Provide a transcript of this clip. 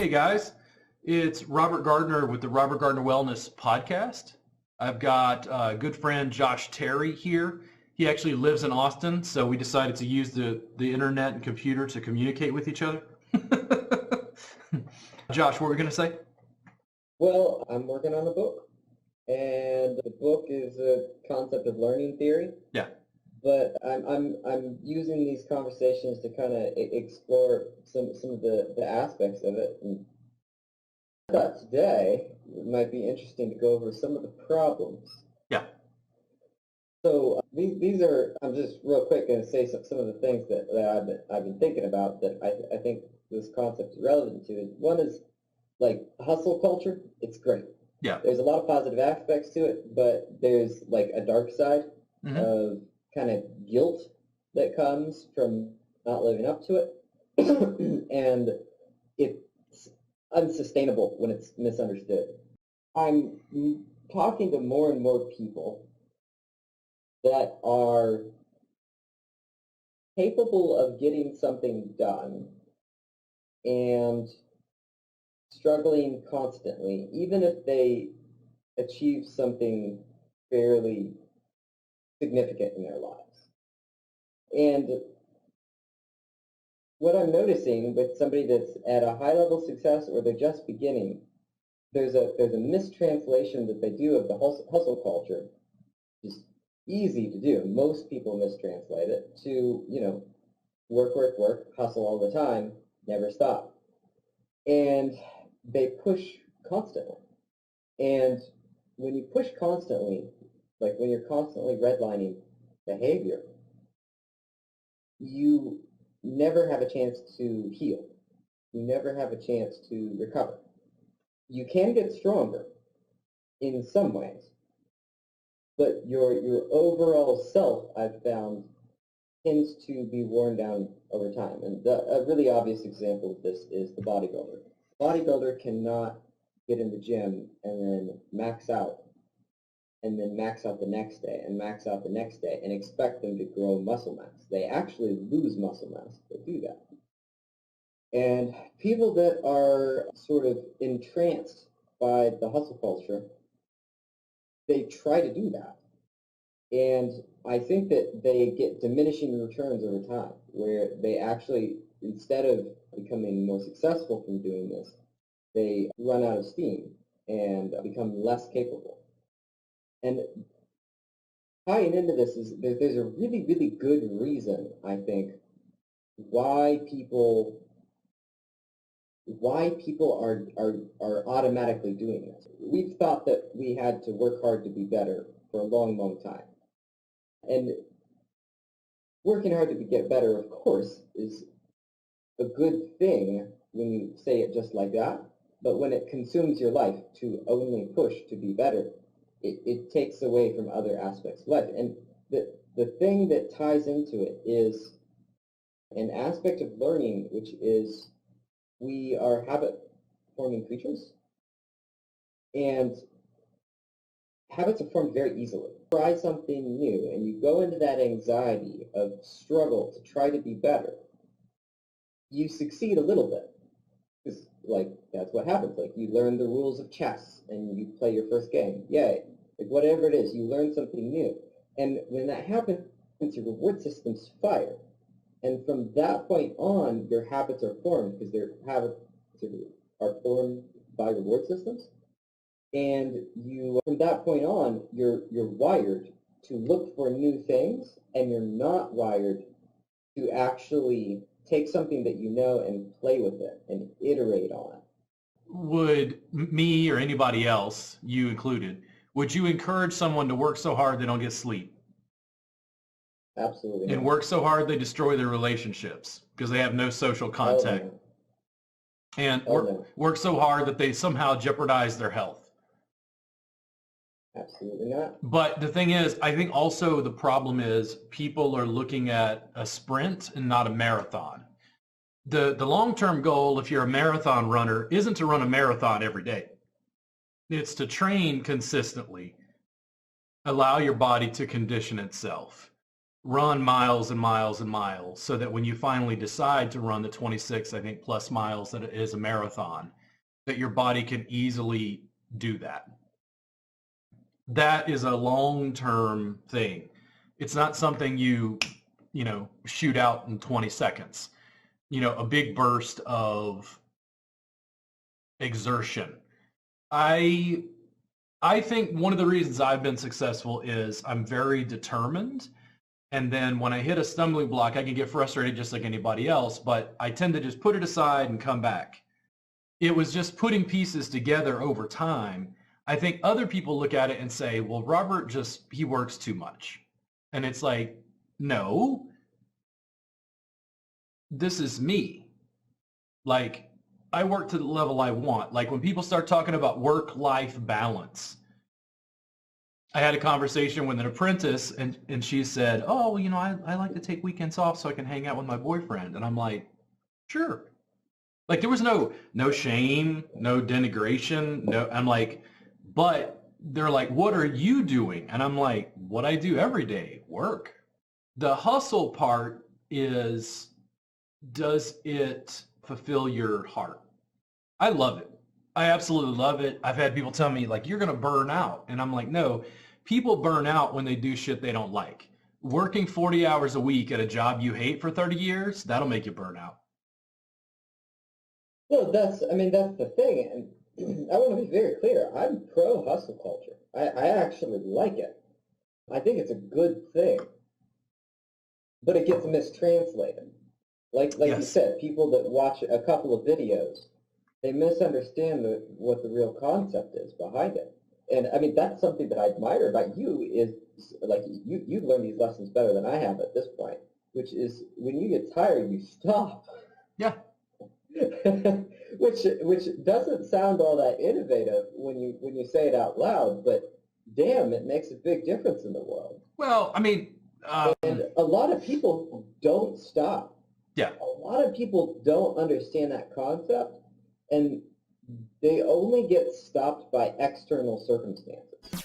Hey guys, it's Robert Gardner with the Robert Gardner Wellness Podcast. I've got a good friend Josh Terry here. He actually lives in Austin, so we decided to use the internet and computer to communicate with each other. Josh, what were we going to say? Well, I'm working on a book, and the book is a concept of learning theory. Yeah. But I'm using these conversations to kind of explore some of the aspects of it. And I thought today it might be interesting to go over some of the problems. Yeah. So these are, I'm just real quick going to say some of the things that I've been thinking about that I think this concept is relevant to. One is like hustle culture. It's great. Yeah. There's a lot of positive aspects to it, but there's like a dark side of kind of guilt that comes from not living up to it. And it's unsustainable when it's misunderstood. I'm talking to more and more people that are capable of getting something done and struggling constantly, even if they achieve something fairly significant in their lives. And what I'm noticing with somebody that's at a high level of success or they're just beginning, there's a mistranslation that they do of the hustle culture. Just easy to do. Most people mistranslate it to, work, hustle all the time, never stop. And they push constantly. And when you push constantly, like when you're constantly redlining behavior, you never have a chance to heal. You never have a chance to recover. You can get stronger in some ways, but your overall self, I've found, tends to be worn down over time. And a really obvious example of this is the bodybuilder. The bodybuilder cannot get in the gym and then max out the next day and max out the next day and expect them to grow muscle mass. They actually lose muscle mass if they do that. And people that are sort of entranced by the hustle culture, they try to do that. And I think that they get diminishing returns over time, where they actually, instead of becoming more successful from doing this, they run out of steam and become less capable. And tying into this is there's a really, really good reason, I think, why people are automatically doing this. We've thought that we had to work hard to be better for a long, long time. And working hard to get better, of course, is a good thing when you say it just like that. But when it consumes your life to only push to be better, it takes away from other aspects of life. And the thing that ties into it is an aspect of learning, which is we are habit-forming creatures. And habits are formed very easily. Try something new, and you go into that anxiety of struggle to try to be better. You succeed a little bit. Because, that's what happens. You learn the rules of chess, and you play your first game. Yay. Whatever it is, you learn something new. And when that happens, your reward systems fire. And from that point on, your habits are formed because their habits are formed by reward systems. And from that point on, you're wired to look for new things, and you're not wired to actually take something that you know and play with it and iterate on it. Would me or anybody else, you included, would you encourage someone to work so hard they don't get sleep? Absolutely. And work so hard they destroy their relationships because they have no social contact. And work so hard that they somehow jeopardize their health. Absolutely not. But the thing is, I think also the problem is people are looking at a sprint and not a marathon. The long-term goal, if you're a marathon runner, isn't to run a marathon every day. It's to train consistently, allow your body to condition itself. run miles and miles and miles so that when you finally decide to run the 26, I think, plus miles that it is a marathon, that your body can easily do that. That is a long-term thing. It's not something you shoot out in 20 seconds. A big burst of exertion. I think one of the reasons I've been successful is I'm very determined. And then when I hit a stumbling block, I can get frustrated just like anybody else, but I tend to just put it aside and come back. It was just putting pieces together over time. I think other people look at it and say, well, Robert he works too much. And it's like, no, this is me. Like, I work to the level I want. Like when people start talking about work-life balance, I had a conversation with an apprentice and she said, oh, I like to take weekends off so I can hang out with my boyfriend. And I'm like, sure. Like there was no shame, no denigration. No, I'm like, but they're like, what are you doing? And I'm like, what I do every day, work. The hustle part is, does it fulfill your heart? I love it. I absolutely love it. I've had people tell me like, you're going to burn out. And I'm like, no, people burn out when they do shit they don't like. Working 40 hours a week at a job you hate for 30 years, that'll make you burn out. No, that's the thing. And I want to be very clear. I'm pro hustle culture. I actually like it. I think it's a good thing. But it gets mistranslated. Like yes. You said, people that watch a couple of videos, they misunderstand what the real concept is behind it. And I mean, that's something that I admire about you is like you've learned these lessons better than I have at this point, which is when you get tired, you stop. Yeah. which doesn't sound all that innovative when you say it out loud, but damn, it makes a big difference in the world. Well, I mean, and a lot of people don't stop. Yeah. A lot of people don't understand that concept, and they only get stopped by external circumstances.